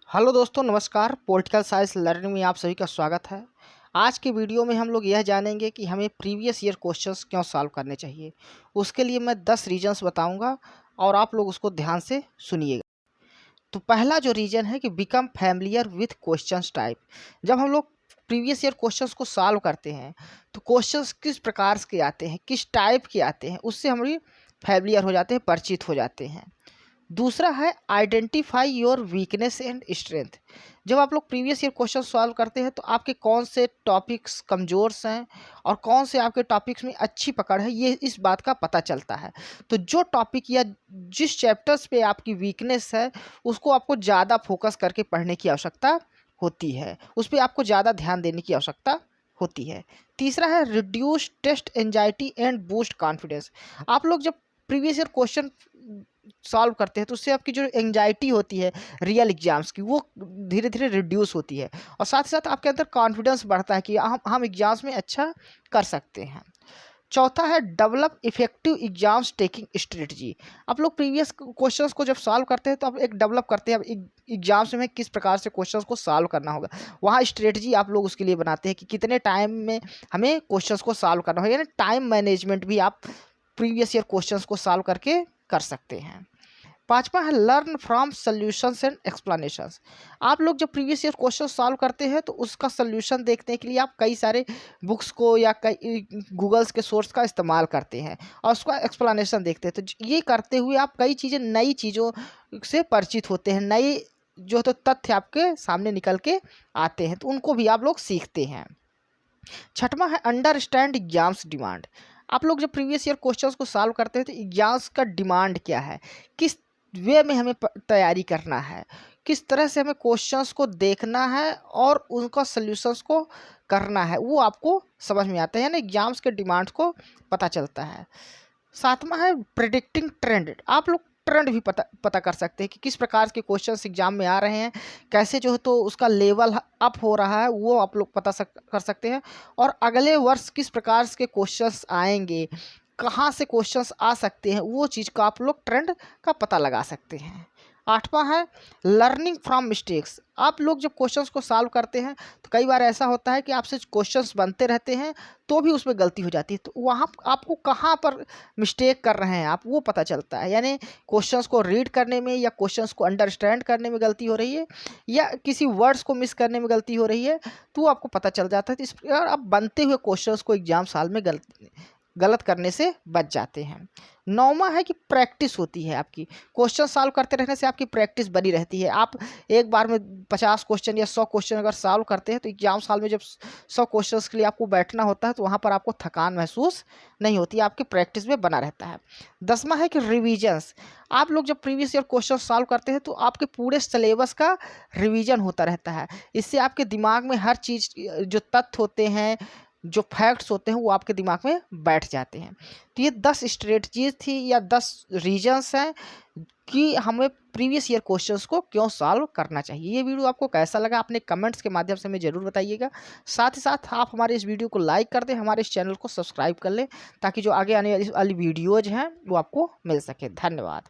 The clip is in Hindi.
हेलो दोस्तों, नमस्कार। पॉलिटिकल साइंस लर्निंग में आप सभी का स्वागत है। आज की वीडियो में हम लोग यह जानेंगे कि हमें प्रीवियस ईयर क्वेश्चंस क्यों सॉल्व करने चाहिए। उसके लिए मैं 10 रीजंस बताऊंगा और आप लोग उसको ध्यान से सुनिएगा। तो पहला जो रीजन है कि become familiar with questions type. जब हम लोग प्रीवियस ईयर क्वेश्चंस को सॉल्व करते हैं तो क्वेश्चंस किस प्रकार के आते हैं, किस टाइप के आते हैं, उससे हम फैमिलियर हो जाते हैं, परिचित हो जाते हैं। दूसरा है identify your weakness and strength. जब आप लोग प्रीवियस ईयर क्वेश्चन सॉल्व करते हैं तो आपके कौन से टॉपिक्स कमज़ोर्स हैं और कौन से आपके टॉपिक्स में अच्छी पकड़ है, ये इस बात का पता चलता है। तो जो टॉपिक या जिस चैप्टर्स पे आपकी वीकनेस है उसको आपको ज़्यादा फोकस करके पढ़ने की आवश्यकता होती है, उस पर आपको ज़्यादा ध्यान देने की आवश्यकता होती है। तीसरा है reduce test anxiety and boost confidence. आप लोग जब प्रीवियस ईयर क्वेश्चन सॉल्व करते हैं तो उससे आपकी जो एंजाइटी होती है रियल एग्जाम्स की, वो धीरे धीरे रिड्यूस होती है और साथ ही साथ आपके अंदर कॉन्फिडेंस बढ़ता है कि हम एग्जाम्स में अच्छा कर सकते हैं। चौथा है develop effective exams taking strategy. आप लोग प्रीवियस क्वेश्चंस को जब सॉल्व करते हैं तो आप एक डेवलप करते हैं एग्जाम्स में किस प्रकार से क्वेश्चंस को सॉल्व करना होगा। वहाँ स्ट्रेटजी आप लोग उसके लिए बनाते हैं कि कितने टाइम में हमें क्वेश्चंस को सॉल्व करना होगा, यानी टाइम मैनेजमेंट भी आप प्रीवियस ईयर क्वेश्चंस को सॉल्व करके कर सकते हैं। पांचवा है learn from solutions and explanations. आप लोग जब प्रीवियस ईयर क्वेश्चन सॉल्व करते हैं तो उसका सॉल्यूशन देखने के लिए आप कई सारे बुक्स को या कई गूगल्स के सोर्स का इस्तेमाल करते हैं और उसका एक्सप्लेनेशन देखते हैं। तो ये करते हुए आप कई चीज़ें, नई चीज़ों से परिचित होते हैं, नई जो तो तथ्य आपके सामने निकल के आते हैं तो उनको भी आप लोग सीखते हैं। छठवां है अंडरस्टैंड एग्जाम्स डिमांड। आप लोग जब प्रीवियस ईयर क्वेश्चंस को सॉल्व करते हैं तो एग्जाम्स का डिमांड क्या है, किस वे में हमें तैयारी करना है, किस तरह से हमें क्वेश्चंस को देखना है और उनका सॉल्यूशंस को करना है, वो आपको समझ में आता है, यानी एग्जाम्स के डिमांड्स को पता चलता है। सातवां है प्रिडिक्टिंग ट्रेंड। आप लोग ट्रेंड भी पता कर सकते हैं कि किस प्रकार के क्वेश्चंस एग्जाम में आ रहे हैं, कैसे जो है तो उसका लेवल अप हो रहा है, वो आप लोग कर सकते हैं। और अगले वर्ष किस प्रकार के क्वेश्चंस आएंगे, कहाँ से क्वेश्चंस आ सकते हैं, वो चीज़ का आप लोग ट्रेंड का पता लगा सकते हैं। आठवां है लर्निंग फ्रॉम मिस्टेक्स। आप लोग जब क्वेश्चंस को सॉल्व करते हैं तो कई बार ऐसा होता है कि आपसे क्वेश्चंस बनते रहते हैं तो भी उसमें गलती हो जाती है, तो वहाँ आपको कहाँ पर मिस्टेक कर रहे हैं आप वो पता चलता है, यानी क्वेश्चंस को रीड करने में या क्वेश्चंस को अंडरस्टैंड करने में गलती हो रही है या किसी वर्ड्स को मिस करने में गलती हो रही है, तो आपको पता चल जाता है। तो इस प्रकार आप बनते हुए क्वेश्चंस को एग्जाम साल में गलत करने से बच जाते हैं। नौवां है कि प्रैक्टिस होती है आपकी, क्वेश्चन सॉल्व करते रहने से आपकी प्रैक्टिस बनी रहती है। आप एक बार में 50 क्वेश्चन या 100 क्वेश्चन अगर सॉल्व करते हैं तो एग्जाम साल में जब 100 क्वेश्चंस के लिए आपको बैठना होता है तो वहाँ पर आपको थकान महसूस नहीं होती, आपकी प्रैक्टिस में बना रहता है। 10वां है कि रिविजन्स। आप लोग जब प्रीवियस ईयर क्वेश्चन सॉल्व करते हैं तो आपके पूरे सिलेबस का रिविजन होता रहता है। इससे आपके दिमाग में हर चीज़, जो तथ्य होते हैं, जो फैक्ट्स होते हैं, वो आपके दिमाग में बैठ जाते हैं। तो ये 10 स्ट्रेटजीज थी या 10 रीजंस हैं कि हमें प्रीवियस ईयर क्वेश्चंस को क्यों सॉल्व करना चाहिए। ये वीडियो आपको कैसा लगा अपने कमेंट्स के माध्यम से हमें ज़रूर बताइएगा। साथ ही साथ आप हमारे इस वीडियो को लाइक कर दें, हमारे इस चैनल को सब्सक्राइब कर लें ताकि जो आगे आने वाली वीडियोज़ हैं वो आपको मिल सके। धन्यवाद।